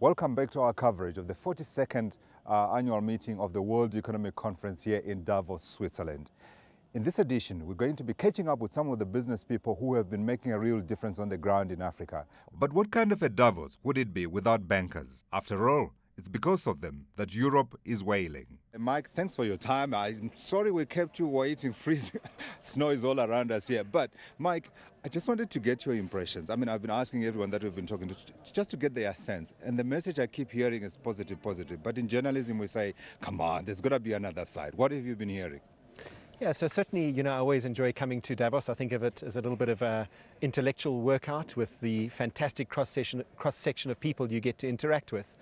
Welcome back to our coverage of the 42nd annual meeting of the World Economic Conference here in Davos, Switzerland. In this edition, we're going to be catching up with some of the business people who have been making a real difference on the ground in Africa. But what kind of a Davos would it be without bankers? After all, it's because of them that Europe is wailing. Mike, thanks for your time. I'm sorry we kept you waiting, freezing. Snow is all around us here. But Mike, I just wanted to get your impressions. I mean, I've been asking everyone that we've been talking to just to get their sense. And the message I keep hearing is positive, positive. But in journalism, we say, come on, there's got to be another side. What have you been hearing? Yeah, so certainly, I always enjoy coming to Davos. I think of it as a little bit of an intellectual workout with the fantastic cross-section of people you get to interact with.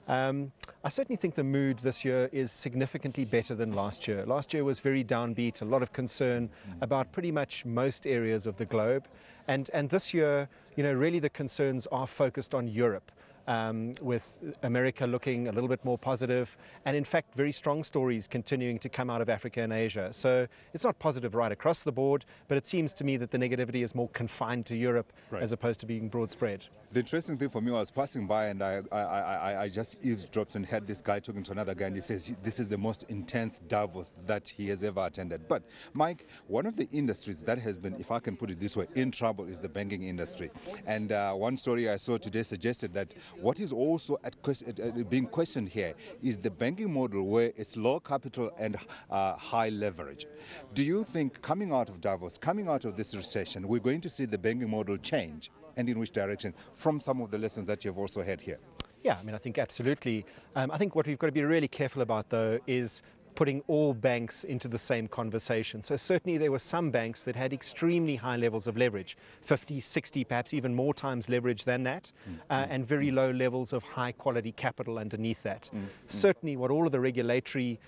I certainly think the mood this year is significantly better than last year. Last year was very downbeat, a lot of concern about pretty much most areas of the globe. And this year, really the concerns are focused on Europe. With America looking a little bit more positive, and in fact very strong stories continuing to come out of Africa and Asia. So it's not positive right across the board, but it seems to me that the negativity is more confined to Europe as opposed to being broad spread. The interesting thing for me, I was passing by and I just eavesdropped and heard this guy talking to another guy, and he says this is the most intense Davos that he has ever attended. But Mike, one of the industries that has been, if I can put it this way, in trouble is the banking industry. And one story I saw today suggested that what is also being questioned here is the banking model, where it's low capital and high leverage. Do you think coming out of Davos, coming out of this recession, we're going to see the banking model change, and in which direction, from some of the lessons that you've also had here? Yeah, I think absolutely. I think what we've got to be really careful about, though, is putting all banks into the same conversation. So certainly there were some banks that had extremely high levels of leverage, 50, 60, perhaps even more times leverage than that, and very low levels of high quality capital underneath that. Certainly what all of the regulatory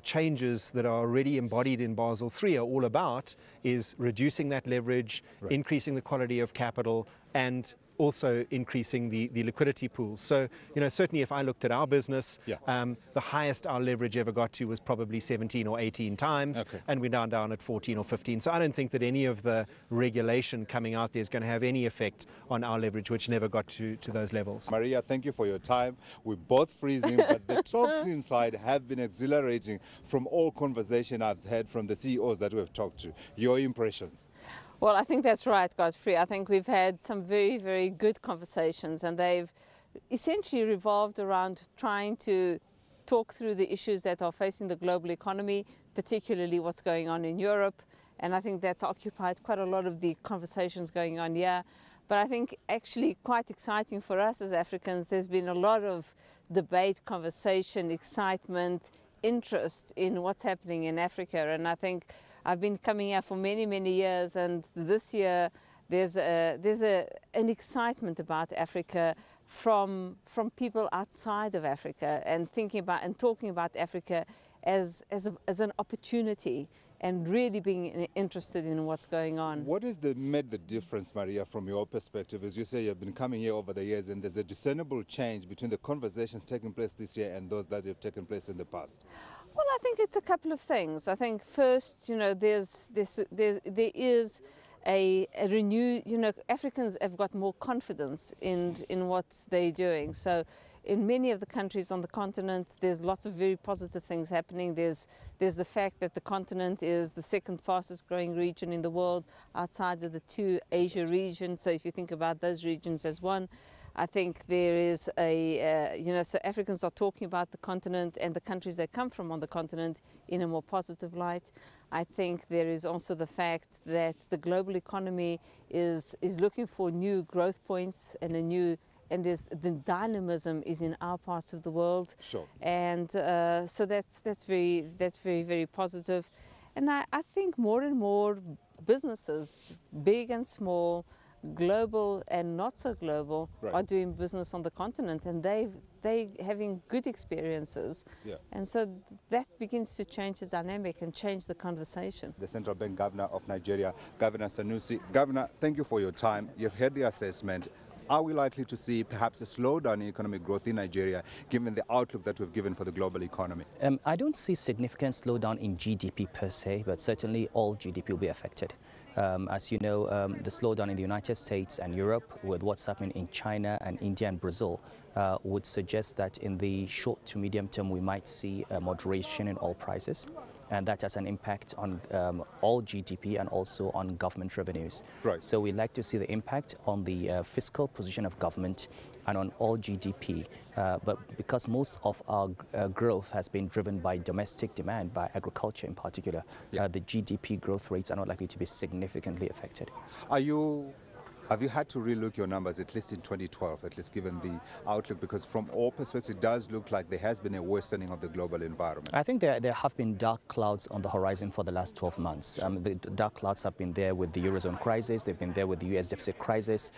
changes that are already embodied in Basel III are all about is reducing that leverage, increasing the quality of capital, and also increasing the liquidity pools. So, certainly if I looked at our business, the highest our leverage ever got to was probably 17 or 18 times, and we're now down at 14 or 15. So I don't think that any of the regulation coming out there is going to have any effect on our leverage, which never got to those levels. Maria, thank you for your time. We're both freezing, but the talks inside have been exhilarating from all conversation I've had from the CEOs that we've talked to. Your impressions? Well, I think that's right, Godfrey. I think we've had some very, very good conversations, and they've essentially revolved around trying to talk through the issues that are facing the global economy, particularly what's going on in Europe. And I think that's occupied quite a lot of the conversations going on here. But I think actually quite exciting for us as Africans, there's been a lot of debate, conversation, excitement, interest in what's happening in Africa. And I think I've been coming here for many, many years, and this year there's an excitement about Africa from people outside of Africa, and thinking about and talking about Africa as an opportunity, and really being interested in what's going on. What has made the difference, Maria, from your perspective? As you say, you've been coming here over the years, and there's a discernible change between the conversations taking place this year and those that have taken place in the past. Well, I think it's a couple of things. I think first, there is a renewed, Africans have got more confidence in what they're doing. So in many of the countries on the continent, there's lots of very positive things happening. There's the fact that the continent is the second fastest growing region in the world outside of the two Asia regions. So if you think about those regions as one, I think there is so Africans are talking about the continent and the countries they come from on the continent in a more positive light. I think there is also the fact that the global economy is looking for new growth points and the dynamism is in our parts of the world. Sure. And so that's very, very positive. And I think more and more businesses, big and small, global and not so global, are doing business on the continent, and they having good experiences. And so that begins to change the dynamic and change the conversation. The Central Bank Governor of Nigeria, Governor Sanusi. Governor, thank you for your time. You've heard the assessment. Are we likely to see perhaps a slowdown in economic growth in Nigeria, given the outlook that we've given for the global economy? I don't see significant slowdown in GDP per se, but certainly all GDP will be affected. As you know, the slowdown in the United States and Europe with what's happening in China and India and Brazil would suggest that in the short to medium term we might see a moderation in oil prices, and that has an impact on all GDP and also on government revenues. Right. So we like to see the impact on the fiscal position of government and on all GDP. But because most of our growth has been driven by domestic demand, by agriculture in particular, the GDP growth rates are not likely to be significantly affected. Have you had to relook your numbers, at least in 2012, at least given the outlook? Because from all perspectives, it does look like there has been a worsening of the global environment. I think there have been dark clouds on the horizon for the last 12 months. The dark clouds have been there with the Eurozone crisis, they've been there with the US deficit crisis,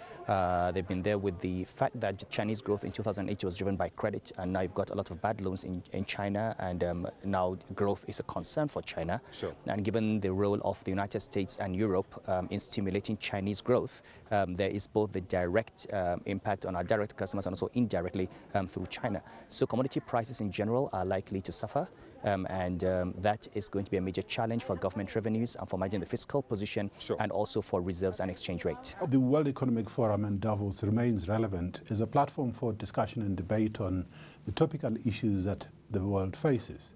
they've been there with the fact that Chinese growth in 2008 was driven by credit, and now you've got a lot of bad loans in China, and now growth is a concern for China. Sure. And given the role of the United States and Europe in stimulating Chinese growth, there is both the direct impact on our direct customers and also indirectly through China. So commodity prices in general are likely to suffer, and that is going to be a major challenge for government revenues and for managing the fiscal position, and also for reserves and exchange rate. The World Economic Forum in Davos remains relevant as a platform for discussion and debate on the topical issues that the world faces.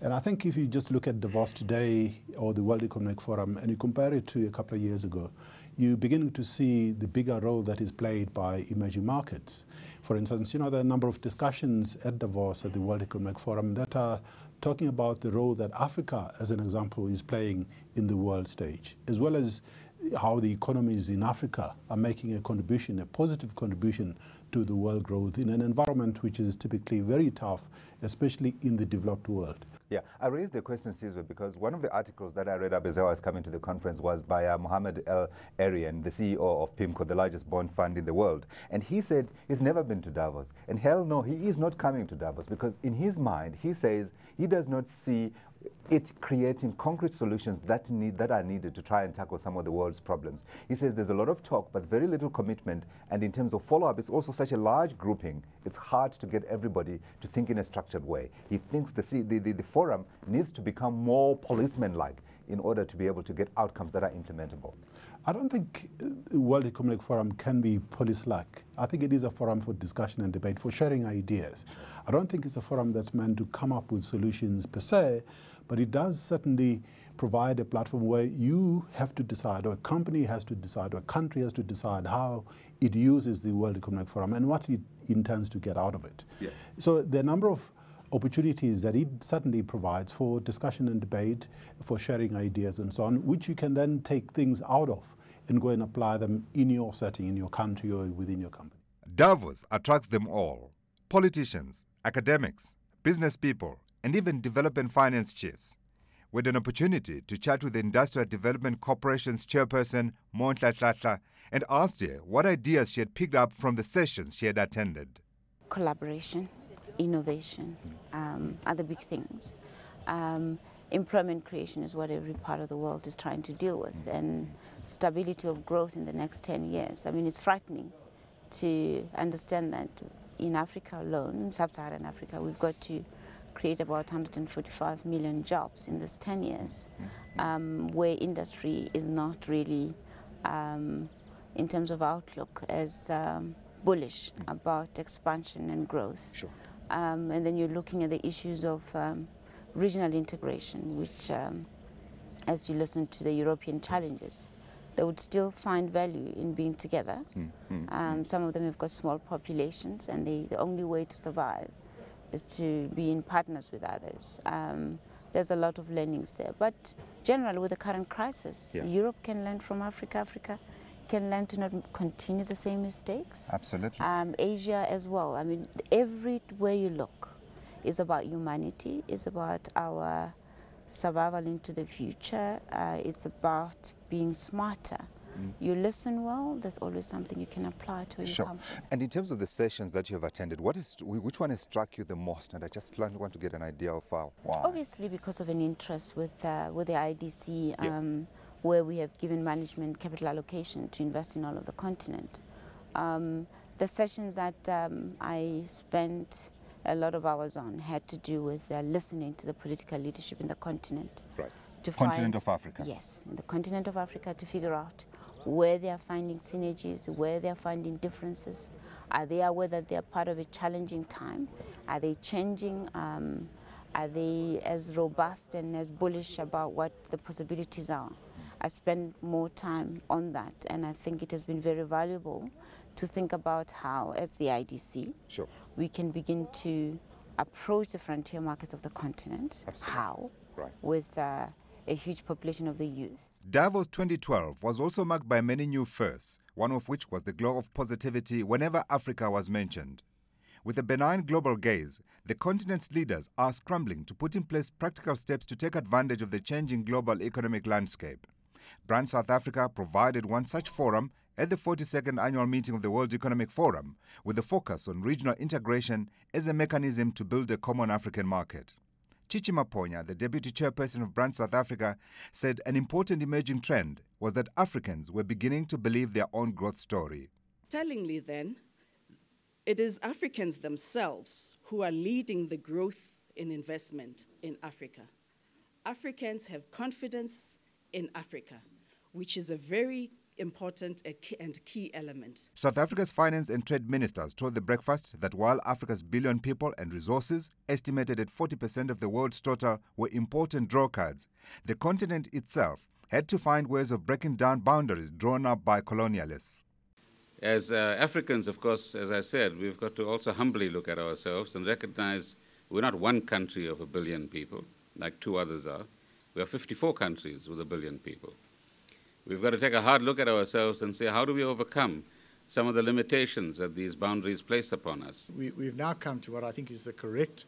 And I think if you just look at Davos today or the World Economic Forum and you compare it to a couple of years ago, you're beginning to see the bigger role that is played by emerging markets. For instance, there are a number of discussions at Davos, at the World Economic Forum, that are talking about the role that Africa, as an example, is playing in the world stage, as well as how the economies in Africa are making a contribution, a positive contribution to the world growth in an environment which is typically very tough, especially in the developed world. Yeah, I raised the question, Sizwe, because one of the articles that I read up as I was coming to the conference was by Mohammed El Arian, the CEO of PIMCO, the largest bond fund in the world. And he said he's never been to Davos. And hell no, he is not coming to Davos, because in his mind, he says he does not see it creating concrete solutions that are needed to try and tackle some of the world's problems. He says there's a lot of talk, but very little commitment. And in terms of follow-up, it's also such a large grouping, it's hard to get everybody to think in a structured way. He thinks the forum needs to become more policeman-like in order to be able to get outcomes that are implementable. I don't think the World Economic Forum can be police-like. I think it is a forum for discussion and debate, for sharing ideas. I don't think it's a forum that's meant to come up with solutions per se, but it does certainly provide a platform where you have to decide, or a company has to decide, or a country has to decide how it uses the World Economic Forum and what it intends to get out of it. Yeah. So there are a number of opportunities that it certainly provides for discussion and debate, for sharing ideas and so on, which you can then take things out of and go and apply them in your setting, in your country or within your company. Davos attracts them all: politicians, academics, business people, and even development finance chiefs. With an opportunity to chat with the Industrial Development Corporation's chairperson, Montla Tlatla, and asked her what ideas she had picked up from the sessions she had attended. Collaboration, innovation are the big things. Employment creation is what every part of the world is trying to deal with, and stability of growth in the next 10 years. I mean, it's frightening to understand that in Africa alone, in sub-Saharan Africa, we've got to create about 145 million jobs in this 10 years, where industry is not really, in terms of outlook, as bullish about expansion and growth. Sure. And then you're looking at the issues of regional integration, which, as you listen to the European challenges, they would still find value in being together. Some of them have got small populations, and the only way to survive is to be in partners with others. There's a lot of learnings there. But generally, with the current crisis, Europe can learn from Africa. Africa can learn to not continue the same mistakes. Absolutely. Asia as well. I mean, everywhere you look is about humanity, it's about our survival into the future, it's about being smarter. You listen well, there's always something you can apply to your company. And in terms of the sessions that you have attended, which one has struck you the most? And I just want to get an idea of why. Obviously, because of an interest with the IDC, where we have given management capital allocation to invest in all of the continent. The sessions that I spent a lot of hours on had to do with listening to the political leadership in the continent. Right. to Continent find, of Africa. Yes, in the continent of Africa, to figure out where they are finding synergies, where they are finding differences. Are they aware that they are part of a challenging time? Are they changing? Are they as robust and as bullish about what the possibilities are? I spend more time on that, and I think it has been very valuable to think about how, as the IDC, Sure. we can begin to approach the frontier markets of the continent. Absolutely. How? Right. With a huge population of the youth. Davos 2012 was also marked by many new firsts, one of which was the glow of positivity whenever Africa was mentioned. With a benign global gaze, the continent's leaders are scrambling to put in place practical steps to take advantage of the changing global economic landscape. Brand South Africa provided one such forum at the 42nd annual meeting of the World Economic Forum, with a focus on regional integration as a mechanism to build a common African market. Chichi Maponya, the deputy chairperson of Brand South Africa, said an important emerging trend was that Africans were beginning to believe their own growth story. Tellingly then, it is Africans themselves who are leading the growth in investment in Africa. Africans have confidence in Africa, which is a very important and key element. South Africa's finance and trade ministers told the breakfast that while Africa's billion people and resources, estimated at 40% of the world's total, were important draw cards, the continent itself had to find ways of breaking down boundaries drawn up by colonialists. As Africans, of course, as I said, we've got to also humbly look at ourselves and recognize we're not one country of 1 billion people, like two others are. We are 54 countries with 1 billion people. We've got to take a hard look at ourselves and say, how do we overcome some of the limitations that these boundaries place upon us? We've now come to what I think is the correct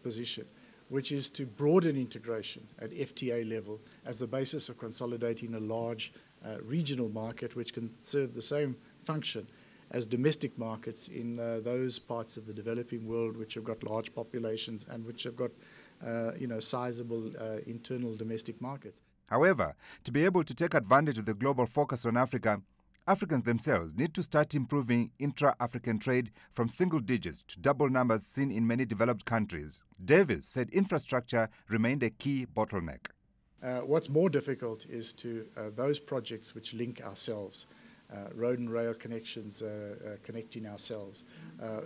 position, which is to broaden integration at FTA level as the basis of consolidating a large regional market which can serve the same function as domestic markets in those parts of the developing world which have got large populations and which have got sizable internal domestic markets. However, to be able to take advantage of the global focus on Africa, Africans themselves need to start improving intra-African trade from single digits to double numbers seen in many developed countries. Davis said infrastructure remained a key bottleneck. What's more difficult is to those projects which link ourselves, road and rail connections connecting ourselves,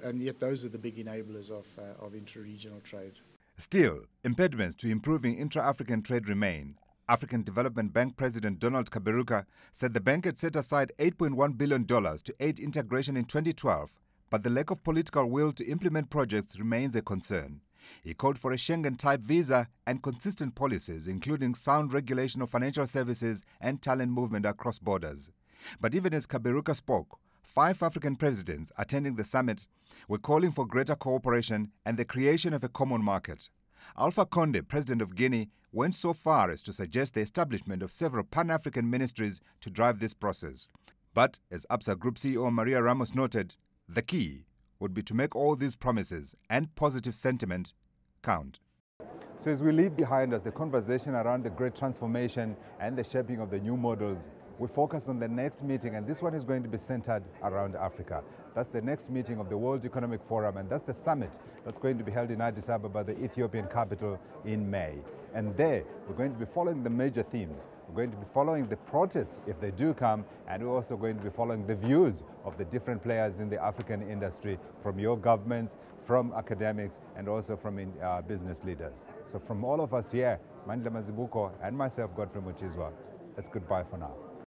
and yet those are the big enablers of intra-regional trade. Still, impediments to improving intra-African trade remain. African Development Bank President Donald Kaberuka said the bank had set aside $8.1 billion to aid integration in 2012, but the lack of political will to implement projects remains a concern. He called for a Schengen-type visa and consistent policies, including sound regulation of financial services and talent movement across borders. But even as Kaberuka spoke, 5 African presidents attending the summit were calling for greater cooperation and the creation of a common market. Alpha Conde, president of Guinea, went so far as to suggest the establishment of several Pan-African ministries to drive this process. But, as ABSA Group CEO Maria Ramos noted, the key would be to make all these promises and positive sentiment count. So as we leave behind us the conversation around the great transformation and the shaping of the new models, we focus on the next meeting, and this one is going to be centered around Africa. That's the next meeting of the World Economic Forum, and that's the summit that's going to be held in Addis Ababa, the Ethiopian capital, in May. And there, we're going to be following the major themes. We're going to be following the protests, if they do come, and we're also going to be following the views of the different players in the African industry, from your governments, from academics, and also from business leaders. So from all of us here, Mandla Mazibuko and myself, Godfrey Muchizwa, it's goodbye for now.